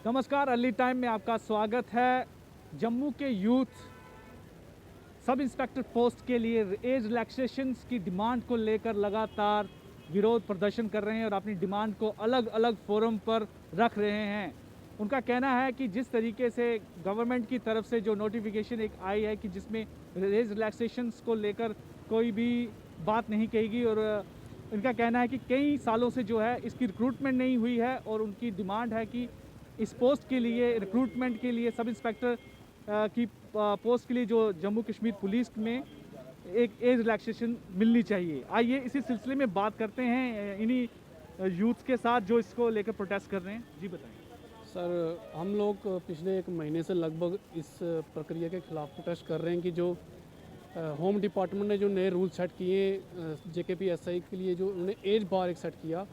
नमस्कार, early time में आपका स्वागत है। जम्मू के यूथ सब इंस्पेक्टर पोस्ट के लिए एज रिलैक्सेशंस की डिमांड को लेकर लगातार विरोध प्रदर्शन कर रहे हैं और अपनी डिमांड को अलग अलग फोरम पर रख रहे हैं। उनका कहना है कि जिस तरीके से गवर्नमेंट की तरफ से जो नोटिफिकेशन एक आई है कि जिसमें एज रिलैक्सेशंस को लेकर कोई भी बात नहीं कहेगी, और इनका कहना है कि कई सालों से जो है इसकी रिक्रूटमेंट नहीं हुई है और उनकी डिमांड है कि इस पोस्ट के लिए रिक्रूटमेंट के लिए सब इंस्पेक्टर की पोस्ट के लिए जो जम्मू कश्मीर पुलिस में एक एज रिलैक्सेशन मिलनी चाहिए। आइए इसी सिलसिले में बात करते हैं इन्हीं यूथ के साथ जो इसको लेकर प्रोटेस्ट कर रहे हैं। जी बताएं। सर, हम लोग पिछले एक महीने से लगभग इस प्रक्रिया के खिलाफ प्रोटेस्ट कर रहे हैं कि जो होम डिपार्टमेंट ने जो नए रूल सेट किए JKPSI के लिए, जो उन्होंने एज बार एक सेट किया,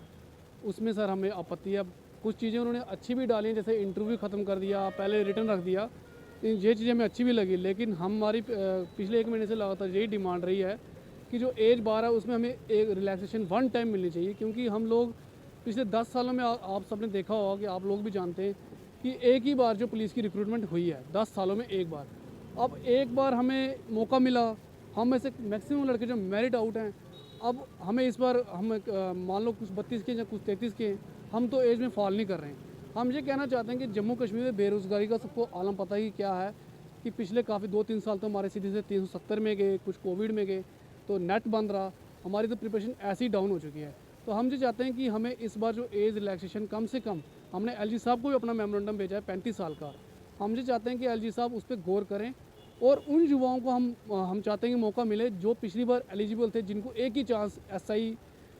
उसमें सर हमें आपत्ति है। कुछ चीज़ें उन्होंने अच्छी भी डाली हैं, जैसे इंटरव्यू ख़त्म कर दिया, पहले रिटर्न रख दिया, ये चीज़ें हमें अच्छी भी लगी। लेकिन हमारी पिछले एक महीने से लगातार यही डिमांड रही है कि जो एज बार है उसमें हमें एक रिलैक्सेशन वन टाइम मिलनी चाहिए। क्योंकि हम लोग पिछले 10 सालों में आप सबने देखा होगा कि आप लोग भी जानते हैं कि एक ही बार जो पुलिस की रिक्रूटमेंट हुई है 10 सालों में एक बार। अब एक बार हमें मौका मिला, हम में से मैक्सिमम लड़के जो मेरिट आउट हैं, अब हमें इस बार हम मान लो कुछ 32 के या कुछ 33 के, हम तो एज में फॉल नहीं कर रहे हैं। हम ये कहना चाहते हैं कि जम्मू कश्मीर में बेरोज़गारी का सबको आलम पता ही क्या है कि पिछले काफ़ी 2-3 साल तो हमारे सीधे से 370 में गए, कुछ कोविड में गए, तो नेट बंद रहा, हमारी तो प्रिपरेशन ऐसी डाउन हो चुकी है। तो हम ये चाहते हैं कि हमें इस बार जो एज रिलैक्सेशन कम से कम, हमने LG साहब को भी अपना मेमोरेंडम भेजा है 35 साल का, हम ये चाहते हैं कि LG साहब उस पर गौर करें और उन युवाओं को हम चाहते हैं कि मौका मिले जो पिछली बार एलिजिबल थे, जिनको एक ही चांस SI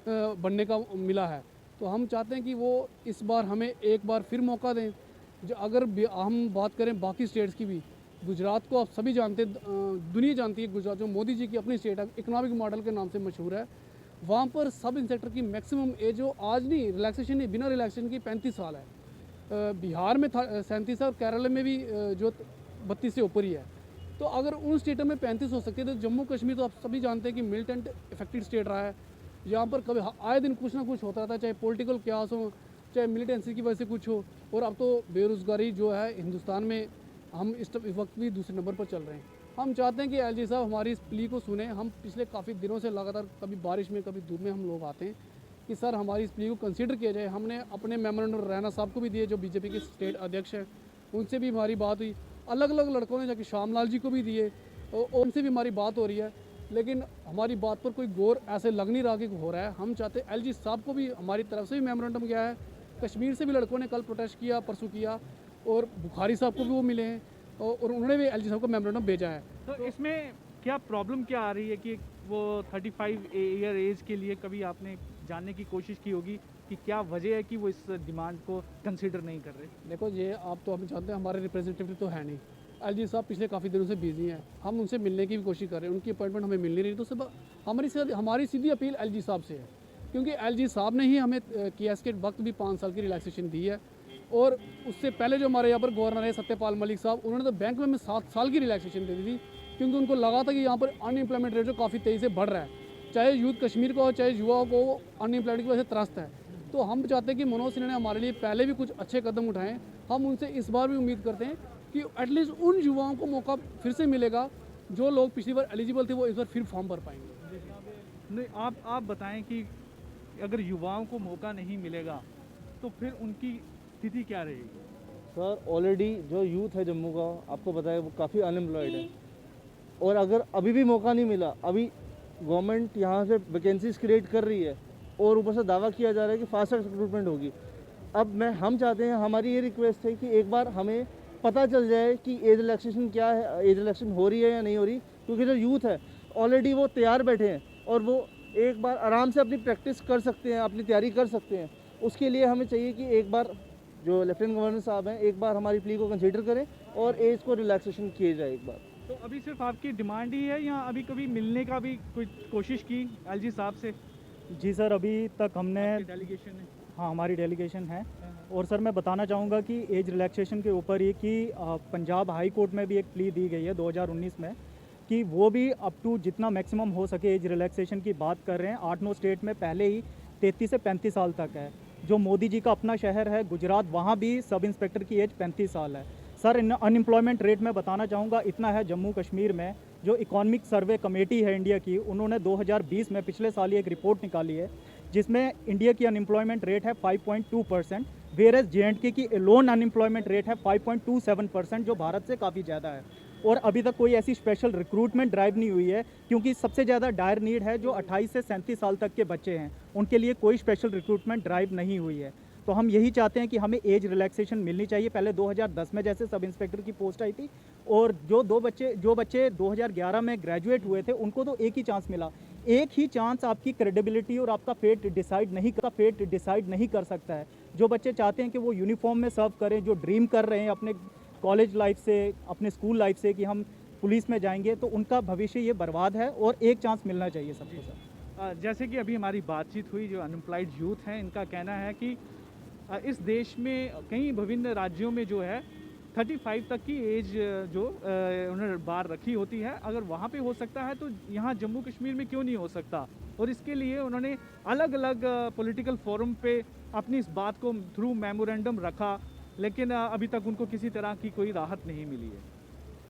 बनने का मिला है। तो हम चाहते हैं कि वो इस बार हमें एक बार फिर मौका दें। जो अगर हम बात करें बाकी स्टेट्स की भी, गुजरात को आप सभी जानते हैं, दुनिया जानती है गुजरात, जो मोदी जी की अपनी स्टेट है, इकोनॉमिक मॉडल के नाम से मशहूर है। वहाँ पर सब इंस्पेक्टर की मैक्सिमम एज जो आज नहीं, रिलैक्सेशन नहीं, बिना रिलैक्सेशन की 35 साल है। बिहार में 37 है और केरल में भी जो 32 से ऊपर ही है। तो अगर उन स्टेटों में 35 हो सकती है, तो जम्मू कश्मीर तो आप सभी जानते हैं कि मिलिटेंट इफेक्टेड स्टेट रहा है। यहाँ पर कभी आए दिन कुछ ना कुछ होता रहता है, चाहे पॉलिटिकल क्यास हो, चाहे मिलिटेंसी की वजह से कुछ हो। और अब तो बेरोज़गारी जो है हिंदुस्तान में, हम इस वक्त भी दूसरे नंबर पर चल रहे हैं। हम चाहते हैं कि LG साहब हमारी इस प्ली को सुने। हम पिछले काफ़ी दिनों से लगातार कभी बारिश में कभी धूप में हम लोग आते हैं कि सर हमारी इस प्ली को कंसीडर किया जाए। हमने अपने मेमोरेंडम रैना साहब को भी दिए, जो BJP के स्टेट अध्यक्ष हैं, उनसे भी हमारी बात हुई। अलग अलग लड़कों ने जाके श्यामलाल जी को भी दिए और उनसे भी हमारी बात हो रही है। लेकिन हमारी बात पर कोई गौर ऐसे लग नहीं रहा कि हो रहा है। हम चाहते हैं LG साहब को भी हमारी तरफ से भी मेमोरेंडम गया है। कश्मीर से भी लड़कों ने कल प्रोटेस्ट किया, परसों किया, और बुखारी साहब को भी वो मिले हैं और उन्होंने भी LG साहब को मेमोरेंडम भेजा है। तो इसमें क्या प्रॉब्लम क्या आ रही है कि वो 35 ईयर एज के लिए कभी आपने जानने की कोशिश की होगी कि क्या वजह है कि वो इस डिमांड को कंसीडर नहीं कर रहे? देखो, ये आप तो हम जानते हैं, हमारे रिप्रेजेंटेटिव तो है नहीं। LG साहब पिछले काफ़ी दिनों से बिजी हैं, हम उनसे मिलने की भी कोशिश कर रहे हैं, उनकी अपॉइंटमेंट हमें मिल नहीं रही। तो सब हमारी सीधी अपील LG साहब से है, क्योंकि LG साहब ने ही हमें KS के वक्त भी 5 साल की रिलैक्सेशन दी है। और उससे पहले जो हमारे यहाँ पर गवर्नर है सत्यपाल मलिक साहब, उन्होंने तो बैंक में 7 साल की रिलैक्सेशन दे दी थी, क्योंकि उनको लगा था कि यहाँ पर अनएम्प्लॉयमेंट रेट जो काफ़ी तेज़ी से बढ़ रहा है, चाहे यूथ कश्मीर को हो चाहे युवाओं को, अनएम्प्लॉयमेंट की वजह से त्रस्त है। तो हम चाहते हैं कि मनोज सिन्हा ने हमारे लिए पहले भी कुछ अच्छे कदम उठाएं। हम उनसे इस बार भी उम्मीद करते हैं कि एटलीस्ट उन युवाओं को मौका फिर से मिलेगा, जो लोग पिछली बार एलिजिबल थे वो इस बार फिर फॉर्म भर पाएंगे। नहीं, आप बताएं कि अगर युवाओं को मौका नहीं मिलेगा तो फिर उनकी स्थिति क्या रहेगी? सर, ऑलरेडी जो यूथ है जम्मू का, आपको पता है, वो काफ़ी अनएम्प्लॉयड है। और अगर अभी भी मौका नहीं मिला, अभी गवर्नमेंट यहाँ से वैकेंसीज क्रिएट कर रही है और ऊपर से दावा किया जा रहा है कि फास्ट ट्रैक रिक्रूटमेंट होगी। अब हम चाहते हैं, हमारी ये रिक्वेस्ट है कि एक बार हमें पता चल जाए कि एज रिलैक्सेशन क्या है, एज रिलैक्सेशन हो रही है या नहीं हो रही। क्योंकि जो यूथ है ऑलरेडी वो तैयार बैठे हैं और वो एक बार आराम से अपनी प्रैक्टिस कर सकते हैं, अपनी तैयारी कर सकते हैं। उसके लिए हमें चाहिए कि एक बार जो लेफ्टिनेंट गवर्नर साहब हैं, एक बार हमारी प्ली को कंसीडर करें और एज को रिलैक्सेशन किए जाए एक बार। तो अभी सिर्फ आपकी डिमांड ही है या अभी कभी मिलने का भी कोई कोशिश की LG साहब से? जी सर, अभी तक हमने डेलीगेशन है। हाँ, हमारी डेलीगेशन है। और सर मैं बताना चाहूँगा कि एज रिलैक्सेशन के ऊपर ये कि पंजाब हाई कोर्ट में भी एक प्ली दी गई है 2019 में, कि वो भी अप टू जितना मैक्सिमम हो सके एज रिलैक्सेशन की बात कर रहे हैं। 8-9 स्टेट में पहले ही 33 से 35 साल तक है। जो मोदी जी का अपना शहर है गुजरात, वहाँ भी सब इंस्पेक्टर की एज 35 साल है। सर अनएम्प्लॉयमेंट रेट मैं बताना चाहूँगा इतना है जम्मू कश्मीर में, जो इकोनॉमिक सर्वे कमेटी है इंडिया की, उन्होंने 2020 में पिछले साल ही एक रिपोर्ट निकाली है जिसमें इंडिया की अनएम्प्लॉयमेंट रेट है 5.2%, वेयरएज JNK की लोन अनएम्प्लॉयमेंट रेट है 5.27%, जो भारत से काफ़ी ज़्यादा है। और अभी तक कोई ऐसी स्पेशल रिक्रूटमेंट ड्राइव नहीं हुई है, क्योंकि सबसे ज़्यादा डायर नीड है जो 28 से 37 साल तक के बच्चे हैं, उनके लिए कोई स्पेशल रिक्रूटमेंट ड्राइव नहीं हुई है। तो हम यही चाहते हैं कि हमें एज रिलैक्सेशन मिलनी चाहिए। पहले 2010 में जैसे सब इंस्पेक्टर की पोस्ट आई थी, और जो बच्चे 2011 में ग्रेजुएट हुए थे उनको तो एक ही चांस मिला। एक ही चांस आपकी क्रेडिबिलिटी और आपका फेट डिसाइड नहीं कर सकता है। जो बच्चे चाहते हैं कि वो यूनिफॉर्म में सर्व करें, जो ड्रीम कर रहे हैं अपने कॉलेज लाइफ से, अपने स्कूल लाइफ से कि हम पुलिस में जाएंगे, तो उनका भविष्य ये बर्बाद है और एक चांस मिलना चाहिए सबको। सर जैसे कि अभी हमारी बातचीत हुई, जो अनएम्प्लॉयड यूथ हैं इनका कहना है कि इस देश में कई विभिन्न राज्यों में जो है 35 तक की एज जो उन्होंने बार रखी होती है, अगर वहाँ पे हो सकता है तो यहाँ जम्मू कश्मीर में क्यों नहीं हो सकता। और इसके लिए उन्होंने अलग अलग पॉलिटिकल फोरम पे अपनी इस बात को थ्रू मेमोरेंडम रखा, लेकिन अभी तक उनको किसी तरह की कोई राहत नहीं मिली है।